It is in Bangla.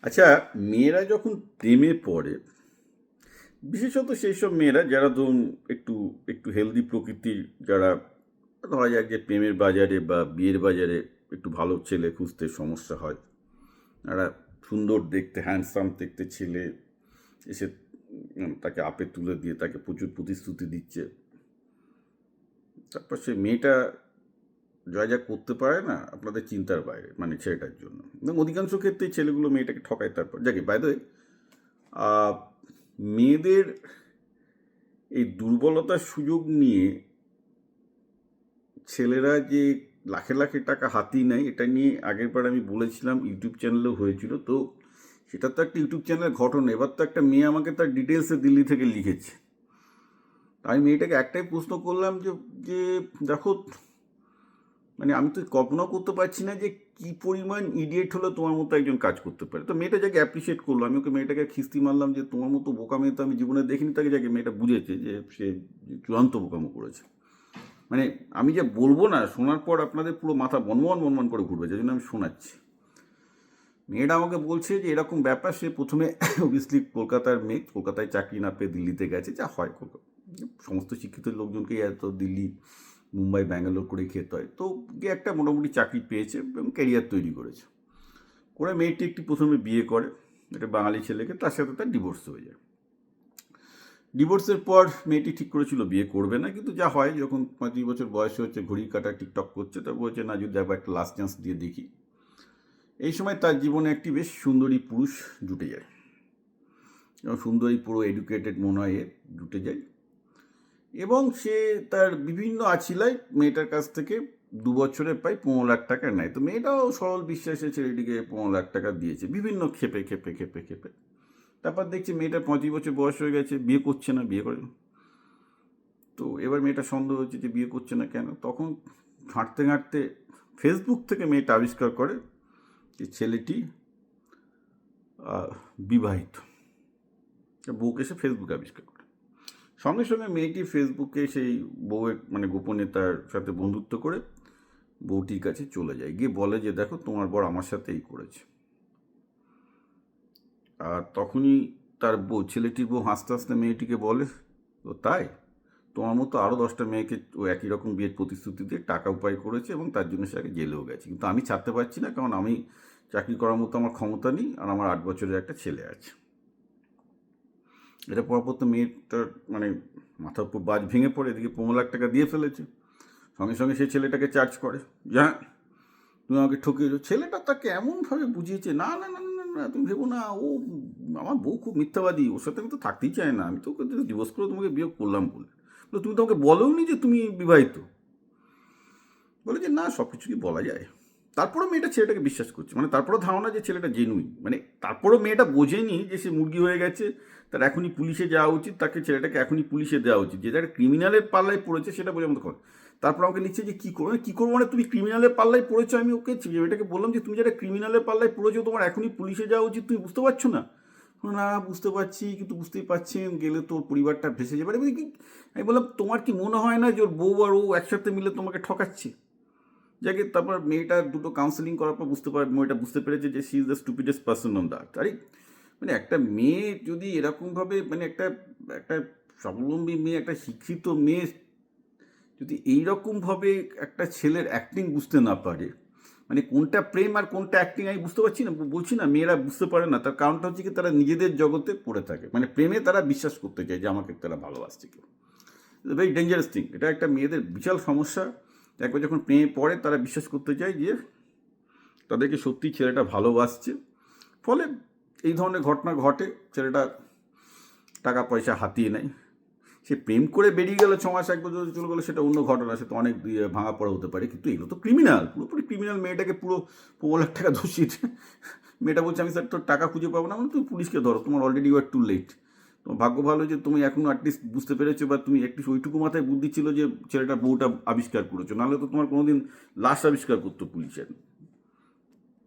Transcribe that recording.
আচ্ছা, মেয়েরা যখন প্রেমে পড়ে, বিশেষত সেই সব মেয়েরা যারা ধরুন একটু একটু হেলদি প্রকৃতির, যারা ধরা যাক যে প্রেমের বাজারে বা বিয়ের বাজারে একটু ভালো ছেলে খুঁজতে সমস্যা হয়, একটা সুন্দর দেখতে হ্যান্ডসাম দেখতে ছেলে এসে তাকে আপে তুলে দিয়ে তাকে প্রচুর প্রতিশ্রুতি দিচ্ছে, তারপর সে মেয়েটা যা যা করতে পারে না আপনাদের চিন্তার বাইরে, মানে ছেলেটার জন্য। এবং অধিকাংশ ক্ষেত্রেই ছেলেগুলো মেয়েটাকে ঠকায়। তারপর যাকে বাই দ্য ওয়ে, মেয়েদের এই দুর্বলতার সুযোগ নিয়ে ছেলেরা যে লাখে লাখে টাকা হাতিয়ে নেয়, এটা নিয়ে আগেরবার আমি বলেছিলাম, ইউটিউব চ্যানেলেও হয়েছিল। তো সেটা তো একটা ইউটিউব চ্যানেলের ঘটনা। এবার তো একটা মেয়ে আমাকে তার ডিটেলসে দিল্লি থেকে লিখেছে। আমি মেয়েটাকে একটাই প্রশ্ন করলাম যে যে দেখো, মানে আমি তো কল্পনা করতে পারছি না যে কি পরিমাণ ইডিয়েট হলে তোমার মতো একজন কাজ করতে পারে। তো মেয়েটা যাকে অ্যাপ্রিসিয়েট করলো, আমি ওকে মেয়েটাকে খিস্তি মারলাম যে তোমার মতো বোকা মেয়ে তো আমি জীবনে দেখিনি। তাকে যাকে মেয়েটা বুঝেছে যে সে চূড়ান্ত বোকামো করেছে। মানে আমি যে বলবো না, শোনার পর আপনাদের পুরো মাথা বনবন বনবন করে ঘুরবে, যে জন্য আমি শোনাচ্ছি। মেয়েটা আমাকে বলছে যে এরকম ব্যাপার, সে প্রথমে অবভিয়াসলি কলকাতার মেয়ে, কলকাতায় চাকরি না পেয়ে দিল্লিতে গেছে, যা হয় কলকাতা সমস্ত শিক্ষিত লোকজনকেই এত দিল্লি মুম্বাই ব্যাঙ্গালোর করে খেতে হয়। তো গিয়ে একটা মোটামুটি চাকরি পেয়েছে এবং ক্যারিয়ার তৈরি করেছে। করে মেয়েটি একটি প্রথমে বিয়ে করে একটা বাঙালি ছেলেকে, তার সাথে তার ডিভোর্স হয়ে যায়। ডিভোর্সের পর মেয়েটি ঠিক করেছিল বিয়ে করবে না, কিন্তু যা হয়, যখন 35 বছর বয়স হচ্ছে, ঘড়ি কাটা টিকটক করছে, তা বলছে না, যদি একবার একটা লাস্ট চান্স দিয়ে দেখি। এই সময় তার জীবনে একটি বেশ সুন্দরী পুরুষ জুটে যায়, এবং সুন্দরী পুরো এডুকেটেড মনে হয় জুটে যায়, এবং সে তার বিভিন্ন আছিলায় মেয়েটার কাছ থেকে 2 বছরে প্রায় 15 লাখ টাকা নেয়। তো মেয়েটাও সরল বিশ্বাসে ছেলেটিকে 15 লাখ টাকা দিয়েছে বিভিন্ন খেপে খেপে খেপে খেপে। তারপর দেখছি মেয়েটার 35 বছর বয়স হয়ে গেছে, বিয়ে করছে না, বিয়ে করে। তো এবার মেয়েটা সন্দেহ হচ্ছে যে বিয়ে করছে না কেন। তখন ঘাঁটতে ঘাঁটতে ফেসবুক থেকে মেয়েটা আবিষ্কার করে যে ছেলেটি বিবাহিত। বউকে সে ফেসবুকে আবিষ্কার করে। সঙ্গে সঙ্গে মেয়েটি ফেসবুকে সেই বউয়ের মানে গোপনে তার সাথে বন্ধুত্ব করে বউটির কাছে চলে যায়, গিয়ে বলে যে দেখো, তোমার বর আমার সাথে এই করেছে। আর তখনই তার বউ, ছেলেটির বউ হাসতে হাসতে মেয়েটিকে বলে, তো তাই, তোমার মতো আরও 10টা মেয়েকে ও একই রকম বিয়ের প্রতিশ্রুতি দিয়ে টাকা উপায় করেছে, এবং তার জন্য সে আগে জেলেও গেছে, কিন্তু আমি ছাড়তে পারছি না, কারণ আমি চাকরি করার মতো আমার ক্ষমতা নেই, আর আমার 8 বছরের একটা ছেলে আছে। এটা পরপর তো মেয়েটার মানে মাথার উপর বাজ ভেঙে পড়ে, এদিকে 15 লাখ টাকা দিয়ে ফেলেছে। সঙ্গে সঙ্গে সেই ছেলেটাকে চার্জ করে, হ্যাঁ তুমি আমাকে ঠকিয়েছো। ছেলেটা তাকে এমনভাবে বুঝিয়েছে, না না না না না, তুমি ভেবো না, ও আমার বউ খুব মিথ্যাবাদী, ওর সাথে আমি তো থাকতেই চাই না, আমি তো ওকে ডিভোর্স করে তোমাকে বিয়ে করলাম বলে। তুমি তো আমাকে বলোনি যে তুমি বিবাহিত। বলে যে না, সব কিছু কি বলা যায়। তারপরেও মেয়েটা ছেলেটাকে বিশ্বাস করছে, মানে তারপরেও ধারণা যে ছেলেটা জেনুইন, মানে তারপরেও মেয়েটা বোঝেনি যে সে মুরগি হয়ে গেছে, তার এখনই পুলিশে যাওয়া উচিত, তাকে ছেলেটাকে এখনই পুলিশে দেওয়া উচিত, যে একটা ক্রিমিনালের পাল্লায় পড়েছে সেটা বোঝার মতো কথা। তারপর আমাকে লিখছে যে কী করবো, কী করবো মানে তুমি ক্রিমিনালের পাল্লায় পড়েছো। আমি ওকে মেয়েটাকে বললাম যে তুমি যেটা ক্রিমিনালের পাল্লায় পড়েছো, তোমার এখনই পুলিশে যাওয়া উচিত, তুমি বুঝতে পারছো না? না বুঝতে পারছি, কিন্তু বুঝতেই পারছেন গেলে তোর পরিবারটা ভেসে যাবে। আমি বললাম তোমার কি মনে হয় না যে ওর বউ আর ও একসাথে মিলে তোমাকে ঠকাচ্ছে? যাকে তারপর মেয়েটা দুটো কাউন্সেলিং করার পর মেয়েটা বুঝতে পেরেছে যে she is the stupidest person on the earth. আরে মানে একটা মেয়ে যদি এরকমভাবে, মানে একটা একটা স্বাবলম্বী মেয়ে, একটা শিক্ষিত মেয়ে যদি এইরকমভাবে একটা ছেলের অ্যাক্টিং বুঝতে না পারে, মানে কোনটা প্রেম আর কোনটা অ্যাক্টিং আমি বুঝতে পারছি না, বলছি না মেয়েরা বুঝতে পারে না। তার কারণটা হচ্ছে কি, তারা নিজেদের জগতে পড়ে থাকে, মানে প্রেমে তারা বিশ্বাস করতে চায় যে আমাকে তারা ভালোবাসছে কেউ। ভেরি ডেঞ্জারাস থিং, এটা একটা মেয়েদের বিশাল সমস্যা। একবার যখন প্রেমে পড়ে, তারা বিশ্বাস করতে চায় যে তাদেরকে সত্যি ছেলেটা ভালোবাসছে। ফলে এই ধরনের ঘটনা ঘটে, ছেলেটা টাকা পয়সা হাতিয়ে নেয়। সে প্রেম করে বেরিয়ে গেল, 6 মাস 1 বছর চলে গেলো, সেটা অন্য ঘটনা, সে তো অনেক ভাঙা পড়া হতে পারে, কিন্তু এগুলো তো ক্রিমিনাল, পুরোপুরি ক্রিমিনাল। মেয়েটাকে পুরো 15 লাখ টাকা ধসিয়ে মেয়েটা বলছে আমি স্যার তোর টাকা খুঁজে পাবো না, মানে তুমি পুলিশকে ধরো, তোমার already you are too late. তোমার ভাগ্য ভালো যে তুমি এখনও অ্যাটলিস্ট বুঝতে পেরেছো, বা তুমি একটু ওইটুকু মাথায় বুদ্ধি ছিল যে ছেলেটার বউটা আবিষ্কার করেছো, নাহলে তো তোমার কোনোদিন লাশ আবিষ্কার করতো পুলিশের।